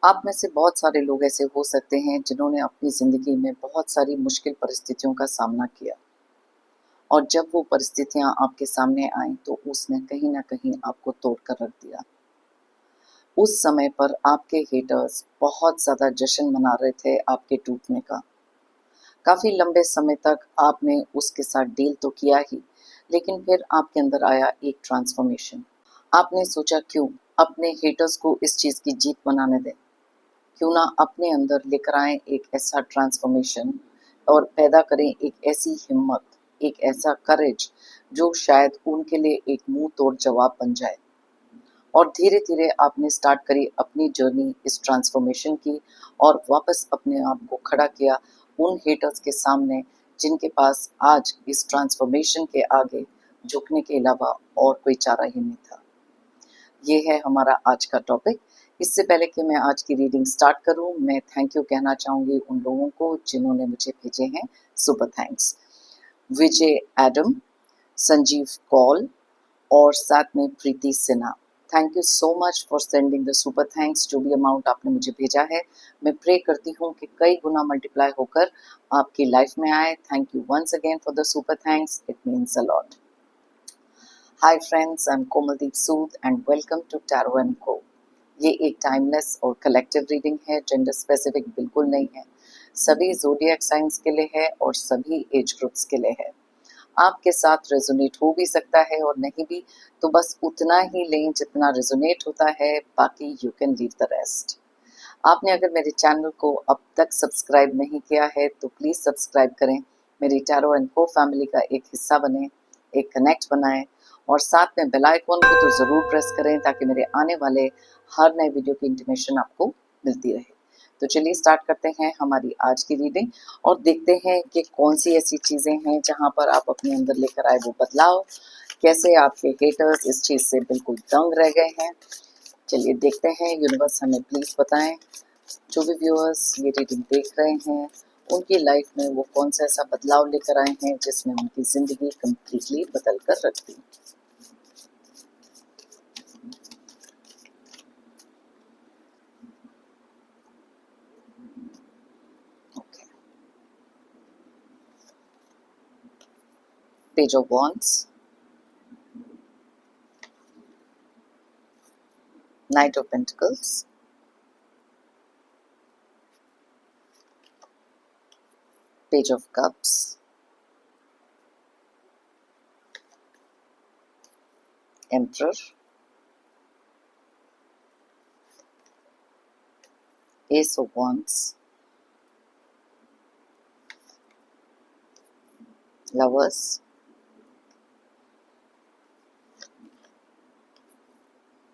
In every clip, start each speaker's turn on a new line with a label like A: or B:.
A: आप में से बहुत सारे लोग ऐसे हो सकते हैं जिन्होंने अपनी ज़िंदगी में बहुत सारी मुश्किल परिस्थितियों का सामना किया और जब वो परिस्थितियाँ आपके सामने आईं तो उसने कहीं न कहीं आपको तोड़ कर रख दिया। उस समय पर आपके हेटर्स बहुत ज़्यादा जश्न मना रहे थे आपके टूटने का। काफ़ी लंबे समय तक आपने उसके साथ डील तो किया ही, लेकिन फिर आपके अंदर आया एक ट्रांसफ़ॉर्मेशन। आपने सोचा क्यों अपने हेटर्स को इस चीज़ की जीत बनाने दें? क्यों ना अपने अंदर लेकर आएँ एक ऐसा ट्रांसफ़ॉर्मेशन और पैदा करें एक ऐसी हिम्मत, एक ऐसा करेज जो शायद उनके लिए एक मुँह तोड़ जवाब बन जाए। और धीरे-धीरे आपने स्टार्ट करी अपनी जर्नी इस ट्रांसफ़ॉर्मेशन की और वापस अपने आप को खड़ा किया उन हेटर्स के सामने जिनके पास आज इस ट्रांसफ़ॉर्मेशन के आगे झुकने के अलावा और कोई चारा ही नहीं था। ये है हमारा आज का टॉपिक। इससे पहले कि मैं आज की रीडिंग स्टार्ट करूँ, मैं थैंक यू कहना चाहूँगी उन लोगों को जिन्होंने मुझे भेजे हैं super thanks. Vijay Adam, Sanjeev Kaul और साथ में Preeti Sinha. Thank you so much for sending the super thanks. जो भी अमाउंट आपने मुझे भेजा है, मैं प्रे करती हूँ कि कई गुना मल्टीप्लाई होकर आपकी लाइफ में आए। Thank you once again for the super thanks, it means a lot. Hi friends, I am Komaldeep Sood and welcome to tarot and co. ये एक टाइमलेस और कलेक्टिव रीडिंग है, जेंडर स्पेसिफिक बिल्कुल नहीं है। सभी ज़ोडिएक साइंस के लिए है और सभी एज ग्रुप्स के लिए है। आपके साथ रेजोनेट हो भी सकता है और नहीं भी, तो बस उतना ही लें जितना रेजोनेट होता है, बाकी you can leave the rest. आपने अगर मेरे चैनल को अब तक सब्सक्राइब नहीं किया है तो प्लीज़ सब्सक्राइब करें, मेरी टैरो एंड को फैमिली का एक हिस्सा बने, एक कनेक्ट बनाएं और साथ में बेल आइकॉन को तो ज़रूर प्रेस करें ताकि मेरे आने वाले हर नए वीडियो की इंटीमेशन आपको मिलती रहे। तो चलिए स्टार्ट करते हैं हमारी आज की रीडिंग और देखते हैं कि कौन सी ऐसी चीज़ें हैं जहां पर आप अपने अंदर लेकर आए वो बदलाव, कैसे आपके हेटर्स इस चीज़ से बिल्कुल दंग रह गए हैं। चलिए देखते हैं, यूनिवर्स हमें प्लीज़ बताएं जो भी व्यूअर्स ये रीडिंग देख रहे हैं उनकी लाइफ में वो कौन सा ऐसा बदलाव लेकर आए हैं जिसने उनकी ज़िंदगी कम्प्लीटली बदल कर रख दी। Okay, page of wands, knight of pentacles, page of cups, emperor, ace of wands, lovers,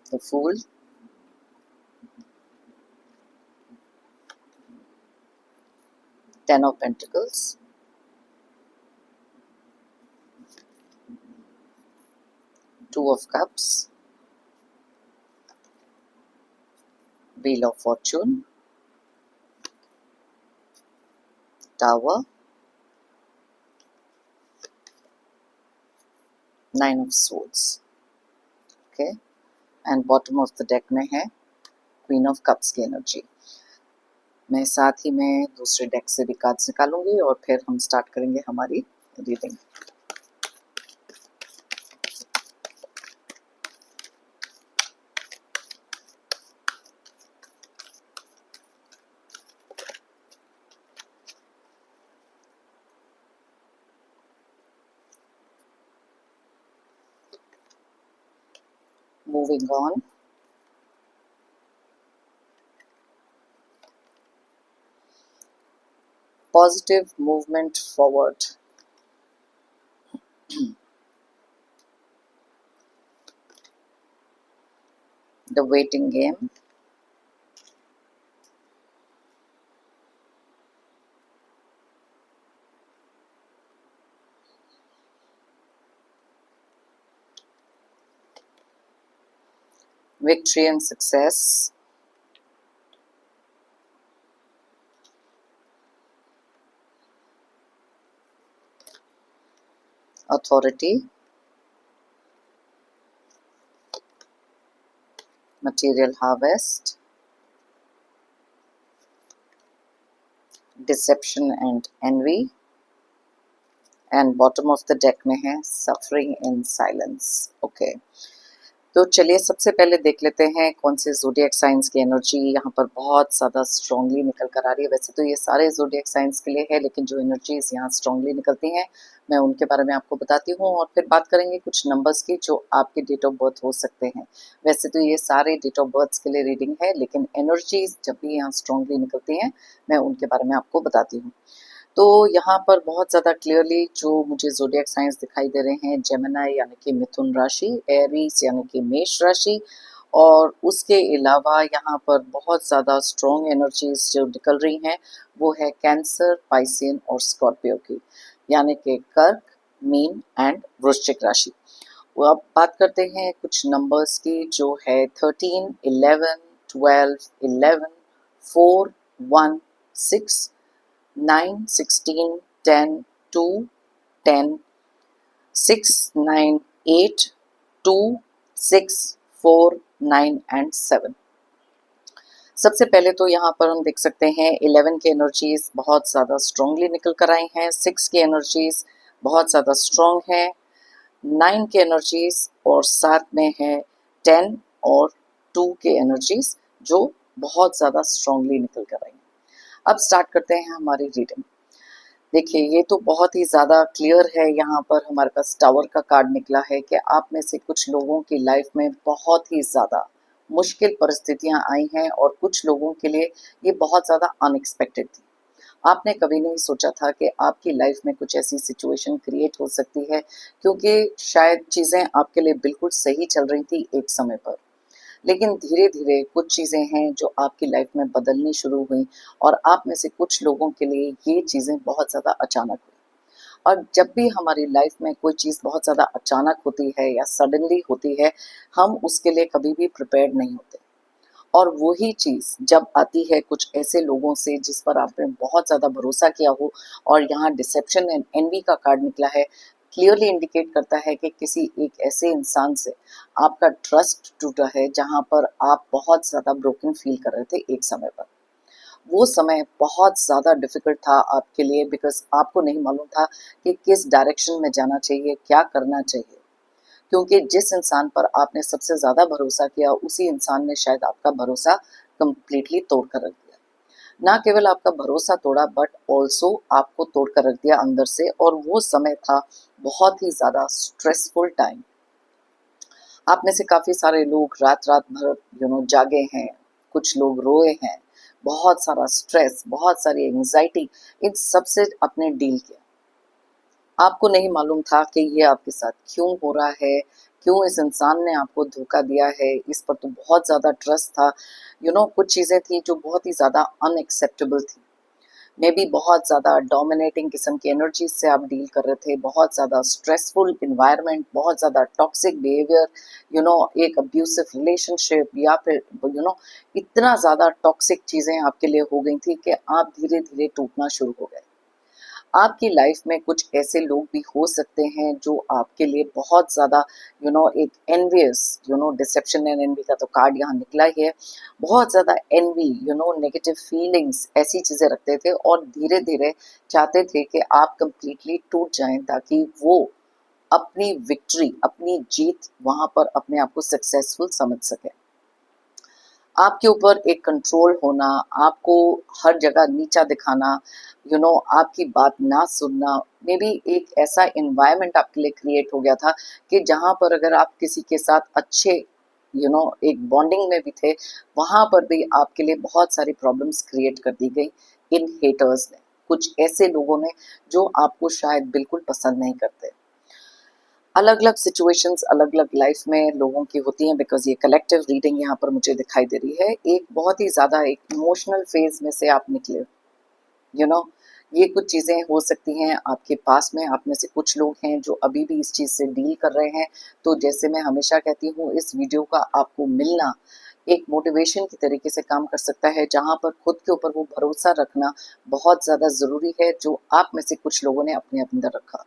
A: the fool, ten of pentacles, two of cups, wheel of fortune, tower, nine of swords. Okay, and bottom of the deck में है queen of cups की energy. मैं साथ ही में दूसरे deck से भी cards निकालूंगी और फिर हम स्टार्ट करेंगे हमारी reading. Moving on, positive movement forward, the waiting game, victory and success, authority, material harvest, deception and envy, and bottom of the deck में है सफरिंग इन साइलेंस। ओके, तो चलिए सबसे पहले देख लेते हैं कौन से ज़ोडिएक साइंस की एनर्जी यहाँ पर बहुत ज़्यादा स्ट्रांगली निकल कर आ रही है। वैसे तो ये सारे ज़ोडिएक साइंस के लिए है, लेकिन जो एनर्जीज यहाँ स्ट्रांगली निकलती हैं मैं उनके बारे में आपको बताती हूँ, और फिर बात करेंगे कुछ नंबर्स की जो आपके डेट ऑफ बर्थ हो सकते हैं। वैसे तो ये सारे डेट ऑफ बर्थ के लिए रीडिंग है, लेकिन एनर्जीज जब भी यहाँ स्ट्रांगली निकलती हैं मैं उनके बारे में आपको बताती हूँ। तो यहाँ पर बहुत ज़्यादा क्लियरली जो मुझे ज़ोडिएक साइंस दिखाई दे रहे हैं, जेमिनी यानी कि मिथुन राशि, एरीज यानी कि मेष राशि, और उसके अलावा यहाँ पर बहुत ज़्यादा स्ट्रॉन्ग एनर्जीज जो निकल रही हैं वो है कैंसर, पाइसियन और स्कॉर्पियो की, यानी कि कर्क, मीन एंड वृश्चिक राशि। वो अब बात करते हैं कुछ नंबर्स की, जो है 13, 11, 12, 11, 4, 1, 6, 9, 16, 10, 2, 10, 6, 9, 8, 2, 6, 4, 9 एंड 7। सबसे पहले तो यहाँ पर हम देख सकते हैं 11 की एनर्जीज बहुत ज़्यादा स्ट्रांगली निकल कर आई हैं, 6 की एनर्जीज बहुत ज़्यादा स्ट्रांग है, 9 की एनर्जीज और साथ में है 10 और 2 के एनर्जीज जो बहुत ज़्यादा स्ट्रांगली निकल कर आई हैं। अब स्टार्ट करते हैं हमारी रीडिंग। देखिए ये तो बहुत ही ज़्यादा क्लियर है, यहाँ पर हमारे पास टावर का कार्ड निकला है कि आप में से कुछ लोगों की लाइफ में बहुत ही ज़्यादा मुश्किल परिस्थितियाँ आई हैं, और कुछ लोगों के लिए ये बहुत ज़्यादा अनएक्सपेक्टेड थी। आपने कभी नहीं सोचा था कि आपकी लाइफ में कुछ ऐसी सिचुएशन क्रिएट हो सकती है, क्योंकि शायद चीज़ें आपके लिए बिल्कुल सही चल रही थी एक समय पर, लेकिन धीरे धीरे कुछ चीज़ें हैं जो आपकी लाइफ में बदलनी शुरू हुई, और आप में से कुछ लोगों के लिए ये चीज़ें बहुत ज़्यादा अचानक हुई। और जब भी हमारी लाइफ में कोई चीज़ बहुत ज़्यादा अचानक होती है या सडनली होती है, हम उसके लिए कभी भी प्रिपेयर्ड नहीं होते, और वही चीज़ जब आती है कुछ ऐसे लोगों से जिस पर आपने बहुत ज़्यादा भरोसा किया हो, और यहाँ डिसेप्शन एंड एनवी का कार्ड निकला है, क्लियरली इंडिकेट करता है कि किसी एक ऐसे इंसान से आपका ट्रस्ट टूटा है जहाँ पर आप बहुत ज़्यादा ब्रोकन फील कर रहे थे एक समय पर। वो समय बहुत ज़्यादा डिफ़िकल्ट था आपके लिए, बिकॉज़ आपको नहीं मालूम था कि किस डायरेक्शन में जाना चाहिए, क्या करना चाहिए। क्योंकि जिस इंसान पर आपने सबसे ज़्यादा भरोसा किया, उसी इंसान ने शायद आपका भरोसा कंप्लीटली तोड़ कर रख दिया। ना केवल आपका भरोसा तोड़ा, बट ऑल्सो आपको तोड़ कर रख दिया अंदर से, और वो समय था बहुत ही ज़्यादा स्ट्रेसफुल टाइम। आप में से काफ़ी सारे लोग रात रात भर जागे हैं, कुछ लोग रोए हैं, बहुत सारा स्ट्रेस, बहुत सारी एंग्जाइटी, इन सब से आपने डील किया। आपको नहीं मालूम था कि ये आपके साथ क्यों हो रहा है, क्यों इस इंसान ने आपको धोखा दिया है, इस पर तो बहुत ज़्यादा ट्रस्ट था। कुछ चीज़ें थी जो बहुत ही ज़्यादा अनएक्सेप्टेबल थी। मे बी बहुत ज़्यादा डोमिनेटिंग किस्म की एनर्जी से आप डील कर रहे थे, बहुत ज़्यादा स्ट्रेसफुल इन्वायरमेंट, बहुत ज़्यादा टॉक्सिक बिहेवियर, एक अब्यूसिव रिलेशनशिप, या फिर इतना ज़्यादा टॉक्सिक चीज़ें आपके लिए हो गई थी कि आप धीरे धीरे टूटना शुरू हो गए। आपकी लाइफ में कुछ ऐसे लोग भी हो सकते हैं जो आपके लिए बहुत ज़्यादा एक एनवियस, डिसेप्शन एंड एनवी का तो कार्ड यहाँ निकला ही है, बहुत ज़्यादा एनवी, नेगेटिव फीलिंग्स, ऐसी चीज़ें रखते थे, और धीरे धीरे चाहते थे कि आप कंप्लीटली टूट जाएं, ताकि वो अपनी विक्ट्री, अपनी जीत वहाँ पर अपने आप को सक्सेसफुल समझ सके। आपके ऊपर एक कंट्रोल होना, आपको हर जगह नीचा दिखाना, आपकी बात ना सुनना, मे बी एक ऐसा एनवायरनमेंट आपके लिए क्रिएट हो गया था कि जहाँ पर अगर आप किसी के साथ अच्छे एक बॉन्डिंग में भी थे, वहाँ पर भी आपके लिए बहुत सारी प्रॉब्लम्स क्रिएट कर दी गई इन हेटर्स ने, कुछ ऐसे लोगों ने जो आपको शायद बिल्कुल पसंद नहीं करते। अलग अलग सिचुएशंस अलग अलग लाइफ में लोगों की होती हैं, बिकॉज ये कलेक्टिव रीडिंग यहाँ पर मुझे दिखाई दे रही है। एक बहुत ही ज़्यादा एक इमोशनल फेज में से आप निकले, यू नो ये कुछ चीज़ें हो सकती हैं आपके पास में। आप में से कुछ लोग हैं जो अभी भी इस चीज़ से डील कर रहे हैं, तो जैसे मैं हमेशा कहती हूँ, इस वीडियो का आपको मिलना एक मोटिवेशन की तरीके से काम कर सकता है, जहाँ पर खुद के ऊपर वो भरोसा रखना बहुत ज़्यादा ज़रूरी है, जो आप में से कुछ लोगों ने अपने अंदर रखा।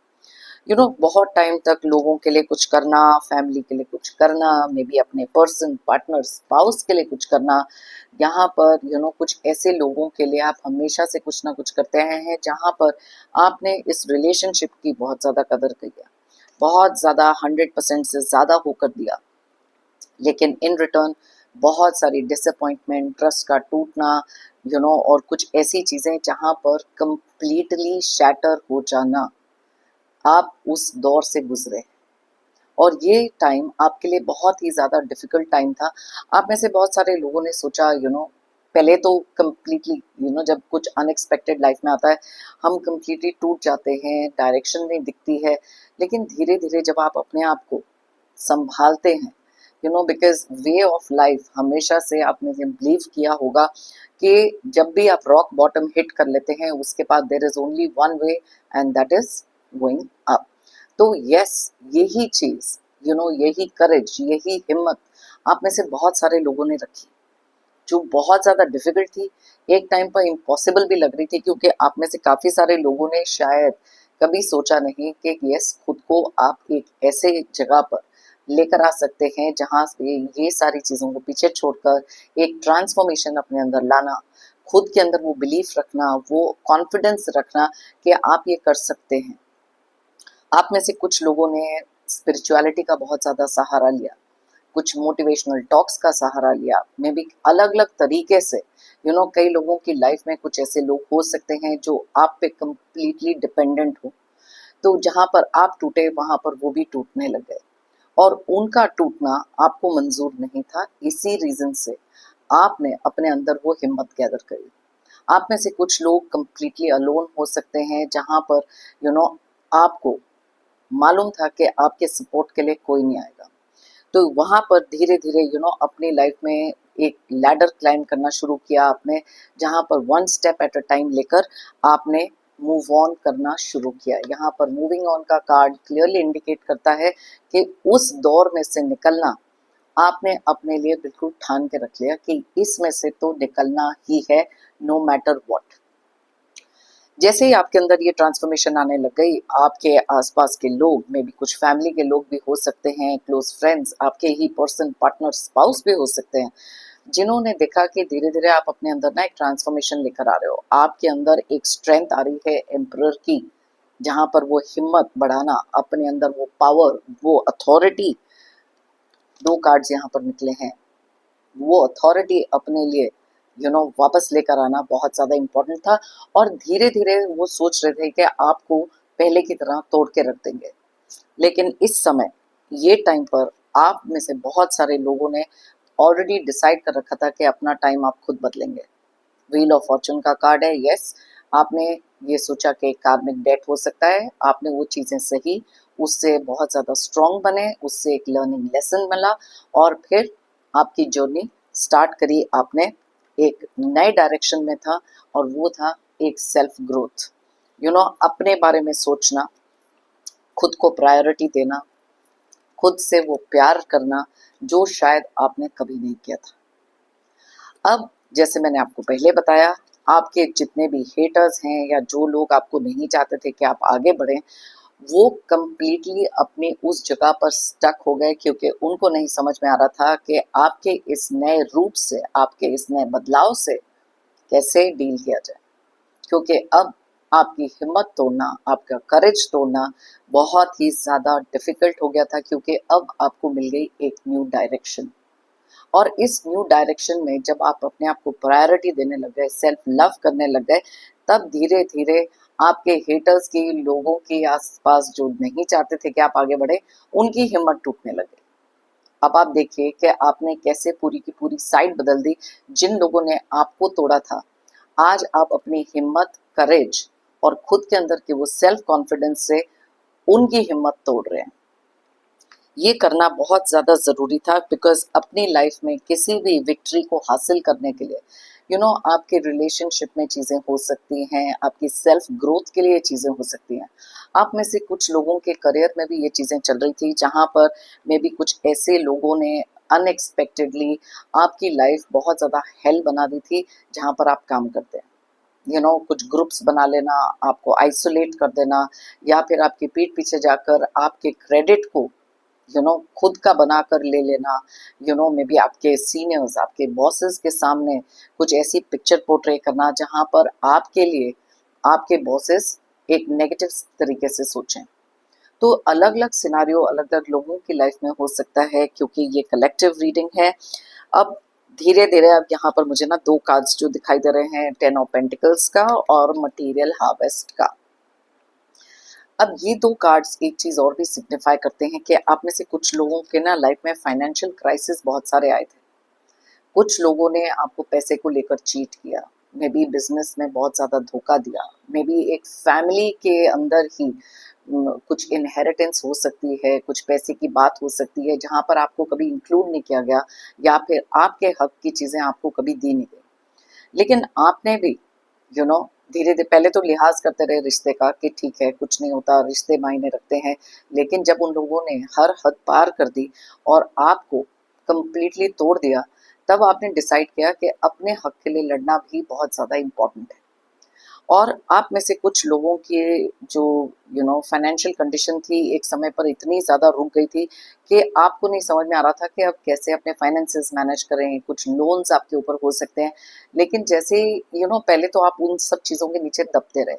A: बहुत टाइम तक लोगों के लिए कुछ करना, फैमिली के लिए कुछ करना, मे बी अपने पर्सन, पार्टनर, स्पाउस के लिए कुछ करना। यहाँ पर कुछ ऐसे लोगों के लिए आप हमेशा से कुछ ना कुछ करते आए हैं, जहाँ पर आपने इस रिलेशनशिप की बहुत ज़्यादा कदर की है, बहुत ज़्यादा 100% से ज़्यादा होकर दिया, लेकिन इन रिटर्न बहुत सारी डिसअपॉइंटमेंट, ट्रस्ट का टूटना, और कुछ ऐसी चीज़ें जहाँ पर कंप्लीटली शैटर हो जाना, आप उस दौर से गुजरे। और ये टाइम आपके लिए बहुत ही ज़्यादा डिफ़िकल्ट टाइम था। आप में से बहुत सारे लोगों ने सोचा, पहले तो कंप्लीटली, जब कुछ अनएक्सपेक्टेड लाइफ में आता है, हम कंप्लीटली टूट जाते हैं, डायरेक्शन नहीं दिखती है। लेकिन धीरे-धीरे जब आप अपने आप को सँभालते हैं, बिकॉज़ वे ऑफ लाइफ हमेशा से आपने ये बिलीव किया होगा कि जब भी आप रॉक बॉटम हिट कर लेते हैं, उसके बाद there is only one way, and that is going up. तो यस, यही चीज़, यही करेज, यही हिम्मत आप में से बहुत सारे लोगों ने रखी, जो बहुत ज़्यादा डिफ़िकल्ट थी, एक टाइम पर इम्पॉसिबल भी लग रही थी, क्योंकि आप में से काफ़ी सारे लोगों ने शायद कभी सोचा नहीं कि यस, खुद को आप एक ऐसे जगह पर लेकर आ सकते हैं, जहाँ से ये सारी चीज़ों को पीछे छोड़कर एक ट्रांसफ़ॉर्मेशन अपने अंदर लाना, खुद के अंदर वो बिलीफ रखना, वो कॉन्फिडेंस रखना कि आप ये कर सकते हैं। आप में से कुछ लोगों ने स्पिरिचुअलिटी का बहुत ज़्यादा सहारा लिया, कुछ मोटिवेशनल टॉक्स का सहारा लिया, मे बी अलग-अलग तरीके से। कई लोगों की लाइफ में कुछ ऐसे लोग हो सकते हैं जो आप पे कंप्लीटली डिपेंडेंट हो, तो जहाँ पर आप टूटे, वहाँ पर वो भी टूटने लग गए, और उनका टूटना आपको मंज़ूर नहीं था। इसी रीज़न से आपने अपने अंदर वो हिम्मत गैदर करी। आप में से कुछ लोग कंप्लीटली अलोन हो सकते हैं, जहाँ पर आपको मालूम था कि आपके सपोर्ट के लिए कोई नहीं आएगा। तो वहाँ पर धीरे-धीरे अपनी लाइफ में एक लैडर क्लाइंब करना शुरू किया आपने, जहाँ पर one step at a time लेकर आपने मूव ऑन करना शुरू किया। यहाँ पर मूविंग ऑन का कार्ड क्लियरली इंडिकेट करता है कि उस दौर में से निकलना आपने अपने लिए बिल्कुल ठान के रख लिया कि इसमें से तो निकलना ही है, नो मैटर व्हाट। जैसे ही आपके अंदर ये ट्रांसफॉर्मेशन आने लग गई, आपके आसपास के लोग, मे बी कुछ फैमिली के लोग भी हो सकते हैं, क्लोज फ्रेंड्स, आपके ही पर्सन, पार्टनर, स्पाउस भी हो सकते हैं, जिन्होंने देखा कि धीरे-धीरे आप अपने अंदर ना एक ट्रांसफॉर्मेशन लेकर आ रहे हो। आपके अंदर एक स्ट्रेंथ आ रही है एम्परर की, जहाँ पर वो हिम्मत बढ़ाना, अपने अंदर वो पावर, वो अथॉरिटी, 2 कार्ड्स यहाँ पर निकले हैं। वो अथॉरिटी अपने लिए वापस लेकर आना बहुत ज़्यादा इम्पोर्टेंट था, और धीरे-धीरे वो सोच रहे थे कि आपको पहले की तरह तोड़ के रख देंगे। लेकिन इस समय, ये टाइम पर आप में से बहुत सारे लोगों ने ऑलरेडी डिसाइड कर रखा था कि अपना टाइम आप खुद बदलेंगे। व्हील ऑफ फॉर्च्यून का कार्ड है, यस, आपने ये सोचा कि कार्मिक डेट हो सकता है, आपने वो चीज़ें सही, उससे बहुत ज़्यादा स्ट्रॉन्ग बने, उससे एक लर्निंग लेसन मिला, और फिर आपकी जर्नी स्टार्ट करी आपने, एक नए डायरेक्शन में था, और वो था एक सेल्फ ग्रोथ। अपने बारे में सोचना, खुद को प्रायोरिटी देना, खुद से वो प्यार करना, जो शायद आपने कभी नहीं किया था। अब जैसे मैंने आपको पहले बताया, आपके जितने भी हेटर्स हैं, या जो लोग आपको नहीं चाहते थे कि आप आगे बढ़ें, वो कंप्लीटली अपनी उस जगह पर स्टक हो गए, क्योंकि उनको नहीं समझ में आ रहा था कि आपके इस नए रूप से, आपके इस नए बदलाव से कैसे डील किया जाए। क्योंकि अब आपकी हिम्मत तोड़ना, आपका करेज तोड़ना बहुत ही ज़्यादा डिफ़िकल्ट हो गया था, क्योंकि अब आपको मिल गई एक न्यू डायरेक्शन। और इस न्यू डायरेक्शन में जब आप अपने आप को प्रायोरिटी देने लग गए, सेल्फ लव करने लग गए, तब धीरे-धीरे आपके हेटर्स की, लोगों के आस-पास जो नहीं चाहते थे कि आप आगे बढ़े, उनकी हिम्मत टूटने लग गई। अब आप देखिए कि आपने कैसे पूरी की पूरी साइड बदल दी। जिन लोगों ने आपको तोड़ा था, आज आप अपनी हिम्मत, करेज और खुद के अंदर के वो सेल्फ कॉन्फिडेंस से उनकी हिम्मत तोड़ रहे हैं। ये करना बहुत ज़्यादा ज़रूरी था, बिकॉज़ अपनी लाइफ में किसी भी विक्ट्री को हासिल करने के लिए आपके रिलेशनशिप में चीज़ें हो सकती हैं, आपकी सेल्फ ग्रोथ के लिए चीज़ें हो सकती हैं। आप में से कुछ लोगों के करियर में भी ये चीज़ें चल रही थी, जहाँ पर मे बी कुछ ऐसे लोगों ने अनएक्सपेक्टेडली आपकी लाइफ बहुत ज़्यादा हेल बना दी थी, जहाँ पर आप काम करते हैं। कुछ ग्रुप्स बना लेना, आपको आइसोलेट कर देना, या फिर आपकी पीठ पीछे जाकर आपके क्रेडिट को खुद का बना कर ले लेना, मे बी आपके सीनियर्स, आपके बॉसेस के सामने कुछ ऐसी पिक्चर पोर्ट्रे करना जहां पर आपके लिए आपके बॉसेस एक नेगेटिव तरीके से सोचें। तो अलग अलग सिनारियो अलग अलग लोगों की लाइफ में हो सकता है, क्योंकि ये कलेक्टिव रीडिंग है। अब धीरे धीरे अब यहाँ पर मुझे ना दो कार्ड्स जो दिखाई दे रहे हैं, 10 ऑफ पेंटिकल्स का और मटेरियल हार्वेस्ट का। अब ये दो कार्ड्स एक चीज और भी सिग्निफाई करते हैं कि आप में से कुछ लोगों के ना लाइफ में फाइनेंशियल क्राइसिस बहुत सारे आए थे। कुछ लोगों ने आपको पैसे को लेकर चीट किया, मे बी बिजनेस में बहुत ज्यादा धोखा दिया, मे बी एक फैमिली के अंदर ही कुछ इनहेरिटेंस हो सकती है, कुछ पैसे की बात हो सकती है जहां पर आपको कभी इंक्लूड नहीं किया गया, या फिर आपके हक की चीजें आपको कभी दी नहीं गई। लेकिन आपने भी धीरे धीरे पहले तो लिहाज करते रहे रिश्ते का कि ठीक है कुछ नहीं होता, रिश्ते मायने रखते हैं। लेकिन जब उन लोगों ने हर हद पार कर दी और आपको कंप्लीटली तोड़ दिया, तब आपने डिसाइड किया कि अपने हक के लिए लड़ना भी बहुत ज्यादा इम्पोर्टेंट है। और आप में से कुछ लोगों की जो फाइनेंशियल कंडीशन थी एक समय पर इतनी ज़्यादा रुक गई थी कि आपको नहीं समझ में आ रहा था कि अब कैसे अपने फाइनेंसेस मैनेज करें। कुछ लोन्स आपके ऊपर हो सकते हैं, लेकिन जैसे पहले तो आप उन सब चीज़ों के नीचे दबते रहे,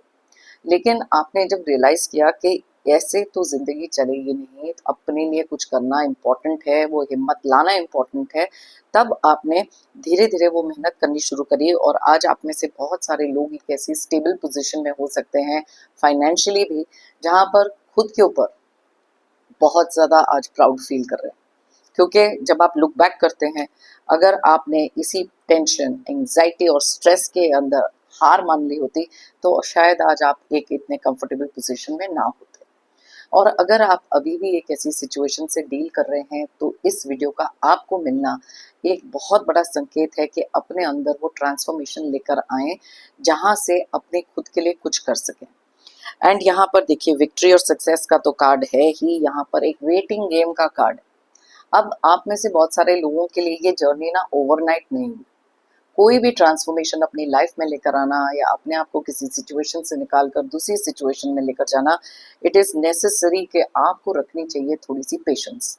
A: लेकिन आपने जब रियलाइज किया कि ऐसे तो जिंदगी चलेगी नहीं, अपने लिए कुछ करना इम्पोर्टेंट है, वो हिम्मत लाना इम्पोर्टेंट है, तब आपने धीरे धीरे वो मेहनत करनी शुरू करी। और आज आप में से बहुत सारे लोग एक ऐसी स्टेबल पोजीशन में हो सकते हैं फाइनेंशियली भी, जहां पर खुद के ऊपर बहुत ज्यादा आज प्राउड फील कर रहे हैं। क्योंकि जब आप लुक बैक करते हैं, अगर आपने इसी टेंशन, एंजाइटी और स्ट्रेस के अंदर हार मान ली होती, तो शायद आज आप एक इतने कंफर्टेबल पोजीशन में ना होते। और अगर आप अभी भी एक ऐसी सिचुएशन से डील कर रहे हैं, तो इस वीडियो का आपको मिलना एक बहुत बड़ा संकेत है कि अपने अंदर वो ट्रांसफॉर्मेशन लेकर आए जहां से अपने खुद के लिए कुछ कर सकें। एंड यहाँ पर देखिए, विक्ट्री और सक्सेस का तो कार्ड है ही, यहाँ पर एक वेटिंग गेम का कार्ड है। अब आप में से बहुत सारे लोगों के लिए ये जर्नी ना ओवरनाइट नहीं हुई। कोई भी ट्रांसफॉर्मेशन अपनी लाइफ में लेकर आना या अपने आप को किसी सिचुएशन से निकाल कर दूसरी सिचुएशन में लेकर जाना, इट इज नेसेसरी कि आपको रखनी चाहिए थोड़ी सी पेशेंस।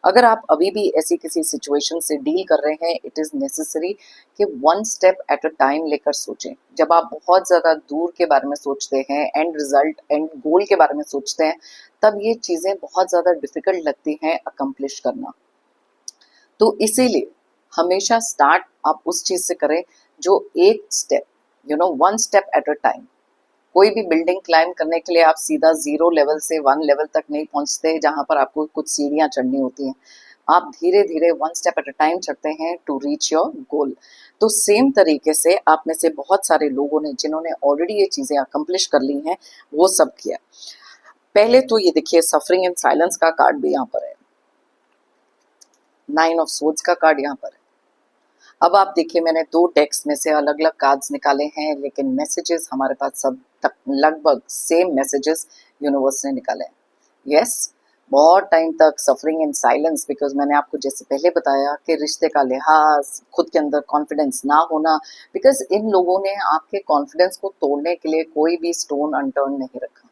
A: अगर आप अभी भी ऐसी किसी सिचुएशन से डील कर रहे हैं, इट इज नेसेसरी कि one step at a time लेकर सोचें। जब आप बहुत ज्यादा दूर के बारे में सोचते हैं, एंड रिजल्ट एंड गोल के बारे में सोचते हैं, तब ये चीजें बहुत ज्यादा डिफिकल्ट लगती हैं अकम्प्लिश करना। तो इसीलिए हमेशा स्टार्ट आप उस चीज से करें जो एक step, one step at a time. कोई भी बिल्डिंग क्लाइम करने के लिए आप सीधा 0 लेवल से 1 लेवल तक नहीं पहुंचते, जहां पर आपको कुछ सीढ़ियां चढ़नी होती हैं। आप धीरे धीरे one step at a time चढ़ते हैं टू रीच योर गोल। तो सेम तरीके से आप में से बहुत सारे लोगों ने, जिन्होंने ऑलरेडी ये चीजें अकम्प्लिश कर ली हैं, वो सब किया। पहले तो ये देखिए, सफरिंग एंड साइलेंस का कार्ड भी यहाँ पर है, 9 ऑफ सोर्ड्स का कार्ड यहाँ पर है। अब आप देखिए, मैंने दो डेक्स में से अलग अलग कार्ड्स निकाले हैं, लेकिन मैसेजेस हमारे पास सब तक लगभग सेम मैसेजेस यूनिवर्स ने निकाले हैं। यस, बहुत टाइम तक सफरिंग इन साइलेंस, बिकॉज मैंने आपको जैसे पहले बताया कि रिश्ते का लिहाज, खुद के अंदर कॉन्फिडेंस ना होना, बिकॉज इन लोगों ने आपके कॉन्फिडेंस को तोड़ने के लिए कोई भी स्टोन अनटर्न नहीं रखा।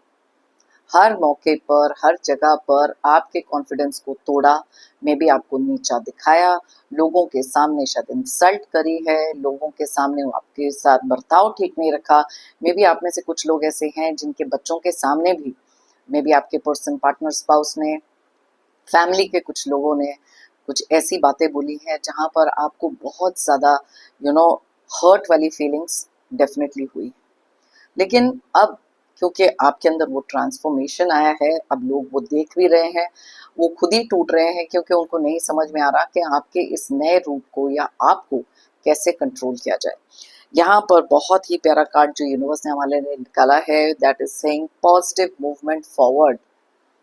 A: हर मौके पर, हर जगह पर आपके कॉन्फिडेंस को तोड़ा, मे बी आपको नीचा दिखाया, लोगों के सामने शायद इंसल्ट करी है, लोगों के सामने आपके साथ बर्ताव ठीक नहीं रखा। मे बी आप में से कुछ लोग ऐसे हैं जिनके बच्चों के सामने भी मे बी आपके पर्सन, पार्टनर, स्पाउस ने, फैमिली के कुछ लोगों ने कुछ ऐसी बातें बोली हैं जहां पर आपको बहुत ज़्यादा हर्ट वाली फीलिंग्स डेफिनेटली हुई। लेकिन अब क्योंकि आपके अंदर वो ट्रांसफॉर्मेशन आया है, अब लोग वो देख भी रहे हैं, वो खुद ही टूट रहे हैं, क्योंकि उनको नहीं समझ में आ रहा कि आपके इस नए रूप को या आपको कैसे कंट्रोल किया जाए। यहाँ पर बहुत ही प्यारा कार्ड जो यूनिवर्स ने हमारे लिए निकाला है, that is saying positive movement forward.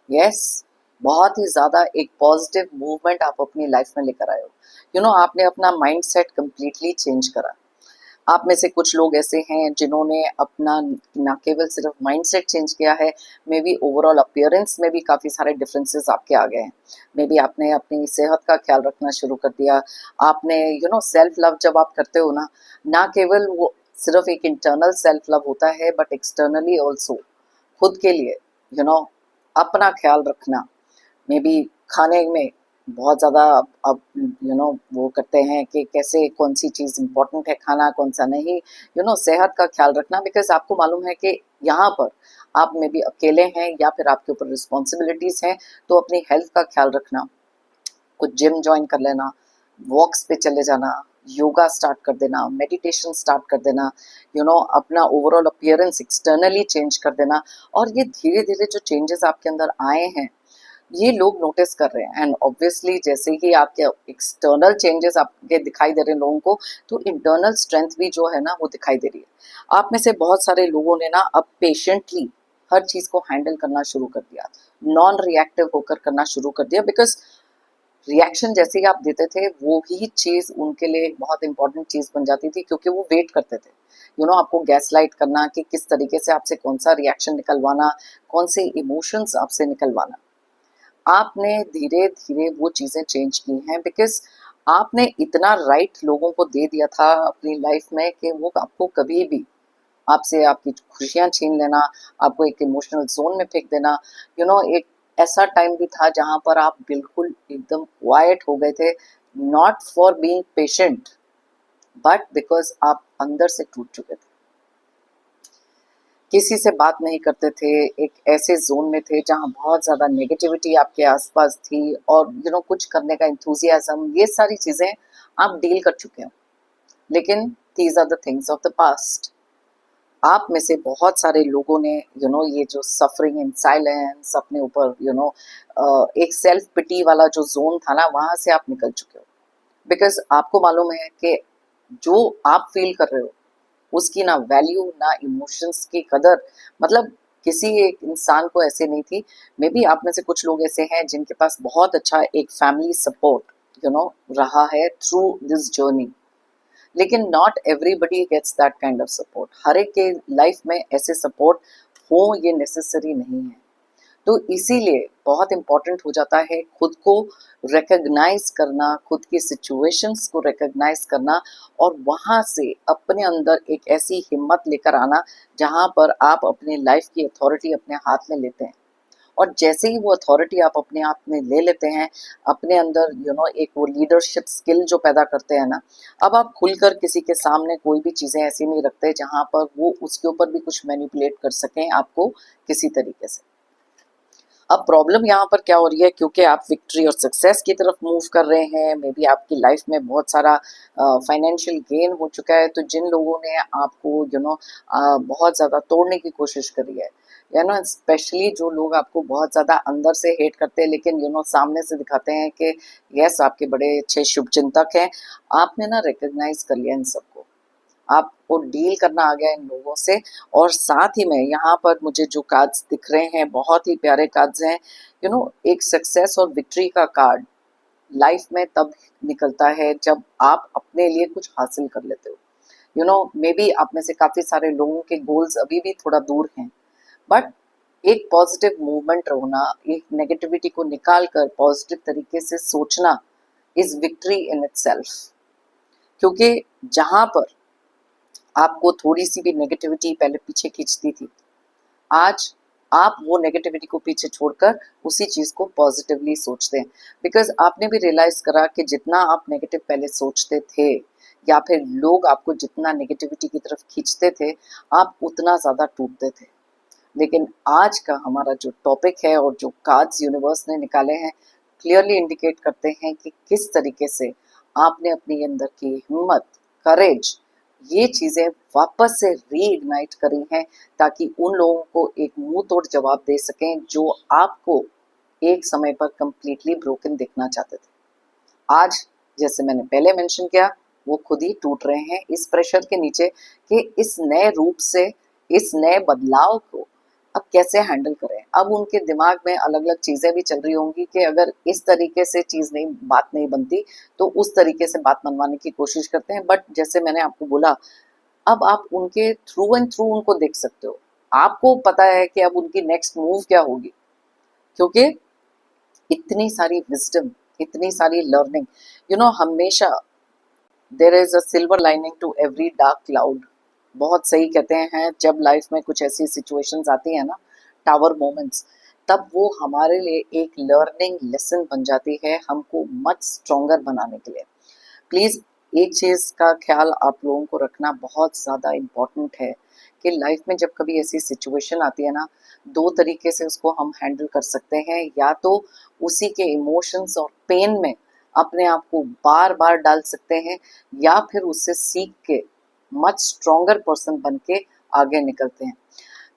A: Yes, बहुत ही ज्यादा एक पॉजिटिव मूवमेंट आप अपनी लाइफ में लेकर आए हो। आपने अपना माइंड सेट कम्प्लीटली चेंज करा। आप में से कुछ लोग ऐसे हैं जिन्होंने अपना न केवल सिर्फ माइंडसेट चेंज किया है, मे बी ओवरऑल अपीयरेंस में भी काफ़ी सारे डिफरेंसेस आपके आ गए हैं। मे बी आपने अपनी सेहत का ख्याल रखना शुरू कर दिया। आपने सेल्फ लव जब आप करते हो ना केवल वो सिर्फ एक इंटरनल सेल्फ लव होता है, बट एक्सटर्नली ऑल्सो खुद के लिए अपना ख्याल रखना। मे बी खाने में बहुत ज़्यादा अब वो करते हैं कि कैसे कौन सी चीज़ इम्पोर्टेंट है खाना, कौन सा नहीं, सेहत का ख्याल रखना। बिकॉज आपको मालूम है कि यहाँ पर आप में भी अकेले हैं या फिर आपके ऊपर रिस्पॉन्सिबिलिटीज़ हैं, तो अपनी हेल्थ का ख्याल रखना। कुछ जिम ज्वाइन कर लेना, वॉक्स पे चले जाना, योगा स्टार्ट कर देना, मेडिटेशन स्टार्ट कर देना, अपना ओवरऑल अपीयरेंस एक्सटर्नली चेंज कर देना। और ये धीरे धीरे जो चेंजेस आपके अंदर आए हैं, ये लोग नोटिस कर रहे हैं। एंड ऑब्वियसली जैसे ही आपके एक्सटर्नल चेंजेस आपके दिखाई दे रहे हैं लोगों को, तो इंटरनल स्ट्रेंथ भी जो है ना वो दिखाई दे रही है। आप में से बहुत सारे लोगों ने ना अब पेशेंटली हर चीज को हैंडल करना शुरू कर दिया, नॉन रिएक्टिव होकर करना शुरू कर दिया। बिकॉज रिएक्शन जैसे ही आप देते थे, वो ही चीज उनके लिए एक बहुत इंपॉर्टेंट चीज बन जाती थी, क्योंकि वो वेट करते थे आपको गैस लाइट करना कि किस तरीके से आपसे कौन सा रिएक्शन निकलवाना, कौन से इमोशंस आपसे निकलवाना। आपने धीरे धीरे वो चीजें चेंज की हैं, बिकॉज आपने इतना राइट लोगों को दे दिया था अपनी लाइफ में कि वो आपको कभी भी आपसे आपकी खुशियां छीन लेना, आपको एक इमोशनल जोन में फेंक देना। एक ऐसा टाइम भी था जहां पर आप बिल्कुल एकदम क्वाइट हो गए थे, not for being patient, but because आप अंदर से टूट चुके थे, किसी से बात नहीं करते थे, एक ऐसे जोन में थे जहां बहुत ज्यादा नेगेटिविटी आपके आसपास थी, और कुछ करने का इंथुजियाज्म, ये सारी चीजें आप डील कर चुके हो। लेकिन these are the things of the past. आप में से बहुत सारे लोगों ने ये जो सफरिंग इन साइलेंस अपने ऊपर एक सेल्फ पिटी वाला जो जोन था ना, वहां से आप निकल चुके हो। बिकॉज आपको मालूम है कि जो आप फील कर रहे हो उसकी ना वैल्यू ना इमोशंस की कदर, मतलब किसी एक इंसान को ऐसे नहीं थी। मे बी आप में से कुछ लोग ऐसे हैं जिनके पास बहुत अच्छा एक फैमिली सपोर्ट रहा है थ्रू दिस जर्नी, लेकिन not everybody gets that kind of support. हर एक के लाइफ में ऐसे सपोर्ट हो ये नेसेसरी नहीं है। तो इसीलिए बहुत इंपॉर्टेंट हो जाता है खुद को रिकग्नाइज करना, खुद की सिचुएशंस को रिकग्नाइज करना, और वहां से अपने अंदर एक ऐसी हिम्मत लेकर आना जहां पर आप अपने लाइफ की अथॉरिटी अपने हाथ में लेते हैं। और जैसे ही वो अथॉरिटी आप अपने आप में ले लेते हैं, अपने अंदर एक वो लीडरशिप स्किल जो पैदा करते हैं ना, अब आप खुलकर किसी के सामने कोई भी चीज़ें ऐसी नहीं रखते जहां पर वो उसके ऊपर भी कुछ मैनिपुलेट कर सकें आपको किसी तरीके से। अब प्रॉब्लम यहाँ पर क्या हो रही है, क्योंकि आप विक्ट्री और सक्सेस की तरफ मूव कर रहे हैं, मे बी आपकी लाइफ में बहुत सारा फाइनेंशियल गेन हो चुका है, तो जिन लोगों ने आपको बहुत ज़्यादा तोड़ने की कोशिश करी है, स्पेशली जो लोग आपको बहुत ज़्यादा अंदर से हेट करते हैं, लेकिन सामने से दिखाते हैं कि यस आपके बड़े अच्छे शुभचिंतक हैं, आपने ना रिकग्नाइज कर लिया इन सबको, आपको डील करना आ गया इन लोगों से। और साथ ही में यहाँ पर मुझे जो कार्ड्स दिख रहे हैं बहुत ही प्यारे कार्ड्स हैं। एक सक्सेस और विक्ट्री का कार्ड लाइफ में तब निकलता है जब आप अपने लिए कुछ हासिल कर लेते हो। मे बी आप में से काफी सारे लोगों के गोल्स अभी भी थोड़ा दूर हैं, बट एक पॉजिटिव मूवमेंट होना, एक नेगेटिविटी को निकाल कर पॉजिटिव तरीके से सोचना इज विक्ट्री इन इटसेल्फ। क्योंकि जहां पर आपको थोड़ी सी भी नेगेटिविटी पहले पीछे खींचती थी, आज आप वो नेगेटिविटी को पीछे छोड़कर उसी चीज को पॉजिटिवली सोचते हैं। बिकॉज आपने भी रियलाइज करा कि जितना आप नेगेटिव पहले सोचते थे, या फिर लोग आपको जितना नेगेटिविटी की तरफ खींचते थे, आप उतना ज्यादा टूटते थे। लेकिन आज का हमारा जो टॉपिक है और जो कार्ड्स यूनिवर्स ने निकाले हैं, क्लियरली इंडिकेट करते हैं कि किस तरीके से आपने अपनी अंदर की हिम्मत, करेज, ये चीजें वापस से रीइग्नाइट करी हैं, ताकि उन लोगों को एक मुंह तोड़ जवाब दे सकें जो आपको एक समय पर कंप्लीटली ब्रोकन देखना चाहते थे। आज जैसे मैंने पहले मेंशन किया, वो खुद ही टूट रहे हैं इस प्रेशर के नीचे कि इस नए रूप से, इस नए बदलाव को अब कैसे हैंडल करें। अब उनके दिमाग में अलग अलग चीजें भी चल रही होंगी कि अगर इस तरीके से बात नहीं बनती तो उस तरीके से बात मनवाने की कोशिश करते हैं। बट जैसे मैंने आपको बोला, अब आप उनके थ्रू एंड थ्रू उनको देख सकते हो, आपको पता है कि अब उनकी नेक्स्ट मूव क्या होगी, क्योंकि इतनी सारी विजडम, इतनी सारी लर्निंग, हमेशा there is a silver lining to every dark cloud. बहुत सही कहते हैं, जब लाइफ में कुछ ऐसी सिचुएशंस आती है ना, टावर मोमेंट्स, तब वो हमारे लिए एक लर्निंग लेसन बन जाती है, हमको मच स्ट्रोंगर बनाने के लिए। प्लीज़ एक चीज़ का ख्याल आप लोगों को रखना बहुत ज़्यादा इम्पॉर्टेंट है कि लाइफ में जब कभी ऐसी सिचुएशन आती है ना, दो तरीके से उसको हम हैंडल कर सकते हैं। या तो उसी के इमोशंस और पेन में अपने आप को बार बार डाल सकते हैं, या फिर उससे सीख के मच स्ट्रोंगर पर्सन बन के आगे निकलते हैं।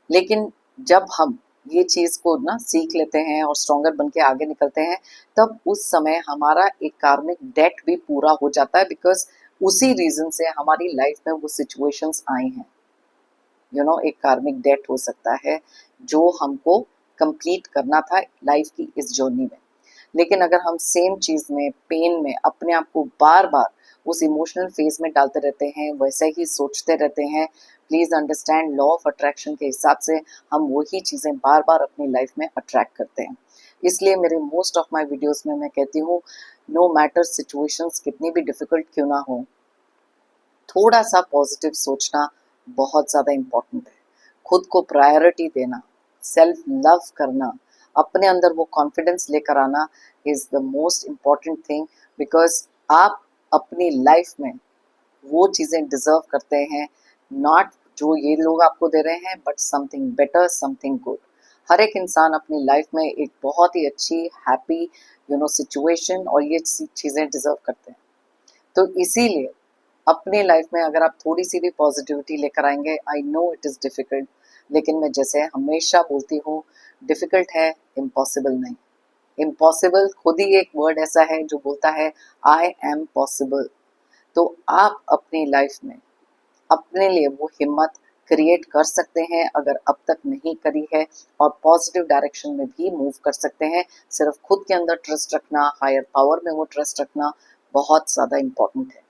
A: लेकिन जब हम ये चीज़ को ना सीख लेते हैं और स्ट्रोंगर बन के आगे निकलते हैं, तब उस समय हमारा एक कार्मिक डेट भी पूरा हो जाता है, बिकॉज उसी रीजन से हमारी लाइफ में वो सिचुएशंस आई हैं। एक कार्मिक डेट हो सकता है जो हमको कंप्लीट करना था लाइफ की इस जर्नी में। लेकिन अगर हम सेम चीज़ में, पेन में अपने आप को बार बार उस इमोशनल फेज में डालते रहते हैं, वैसे ही सोचते रहते हैं, please understand law of attraction के हिसाब से हम वही चीज़ें बार बार अपनी लाइफ में अट्रैक्ट करते हैं। इसलिए मेरे मोस्ट ऑफ माई वीडियोज़ में मैं कहती हूँ, नो मैटर सिचुएशंस कितनी भी डिफ़िकल्ट क्यों ना हो, थोड़ा सा पॉजिटिव सोचना बहुत ज़्यादा इम्पॉर्टेंट है। खुद को प्रायोरिटी देना, सेल्फ लव करना, अपने अंदर वो कॉन्फिडेंस लेकर आना is the most important thing, because आप अपनी लाइफ में वो चीज़ें डिजर्व करते हैं, नॉट जो ये लोग आपको दे रहे हैं, but something better, something good. हर एक इंसान अपनी लाइफ में एक बहुत ही अच्छी, हैप्पी सिचुएशन और ये चीज़ें डिजर्व करते हैं। तो इसीलिए अपने लाइफ में अगर आप थोड़ी सी भी पॉजिटिविटी लेकर आएंगे, I know it is difficult, लेकिन मैं जैसे हमेशा बोलती हूँ, डिफ़िकल्ट है, इम्पॉसिबल नहीं। इम्पॉसिबल खुद ही एक वर्ड ऐसा है जो बोलता है आई एम पॉसिबल। तो आप अपनी लाइफ में अपने लिए वो हिम्मत क्रिएट कर सकते हैं, अगर अब तक नहीं करी है, और पॉजिटिव डायरेक्शन में भी मूव कर सकते हैं। सिर्फ खुद के अंदर ट्रस्ट रखना, हायर पावर में वो ट्रस्ट रखना बहुत ज़्यादा इम्पॉर्टेंट है।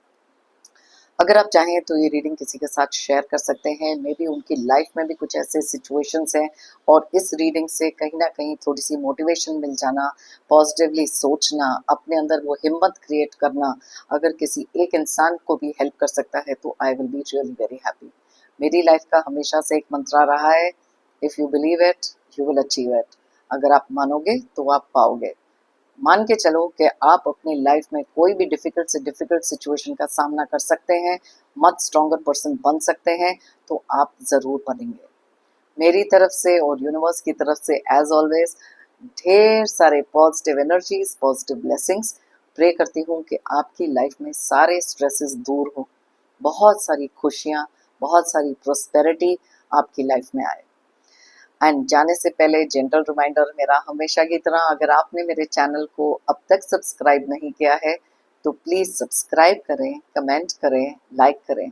A: अगर आप चाहें तो ये रीडिंग किसी के साथ शेयर कर सकते हैं, मे बी उनकी लाइफ में भी कुछ ऐसे सिचुएशंस हैं, और इस रीडिंग से कहीं ना कहीं थोड़ी सी मोटिवेशन मिल जाना, पॉजिटिवली सोचना, अपने अंदर वो हिम्मत क्रिएट करना, अगर किसी एक इंसान को भी हेल्प कर सकता है तो I will be really very happy. मेरी लाइफ का हमेशा से एक मंत्रा रहा है, if you believe it you will achieve it. अगर आप मानोगे तो आप पाओगे। मान के चलो कि आप अपनी लाइफ में कोई भी डिफिकल्ट से डिफिकल्ट सिचुएशन का सामना कर सकते हैं, मच स्ट्रॉन्गर पर्सन बन सकते हैं, तो आप ज़रूर बनेंगे। मेरी तरफ से और यूनिवर्स की तरफ से एज ऑलवेज ढेर सारे positive energies, positive blessings. Pray करती हूँ कि आपकी लाइफ में सारे स्ट्रेसेस दूर हो, बहुत सारी खुशियाँ, बहुत सारी प्रोस्पेरिटी आपकी लाइफ में आए। एंड जाने से पहले जेंटल रिमाइंडर मेरा हमेशा की तरह, अगर आपने मेरे चैनल को अब तक सब्सक्राइब नहीं किया है तो प्लीज़ सब्सक्राइब करें, कमेंट करें, लाइक करें,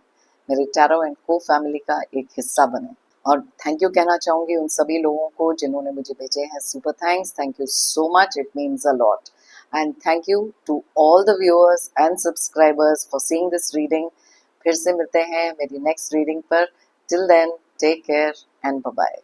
A: मेरे टैरो एंड को फैमिली का एक हिस्सा बने। और थैंक यू कहना चाहूँगी उन सभी लोगों को जिन्होंने मुझे भेजे हैं super thanks. Thank you so much, it means a lot. And thank you to all the viewers and subscribers for seeing this reading. फिर से मिलते हैं मेरी नेक्स्ट रीडिंग पर। Till then take care and bye bye.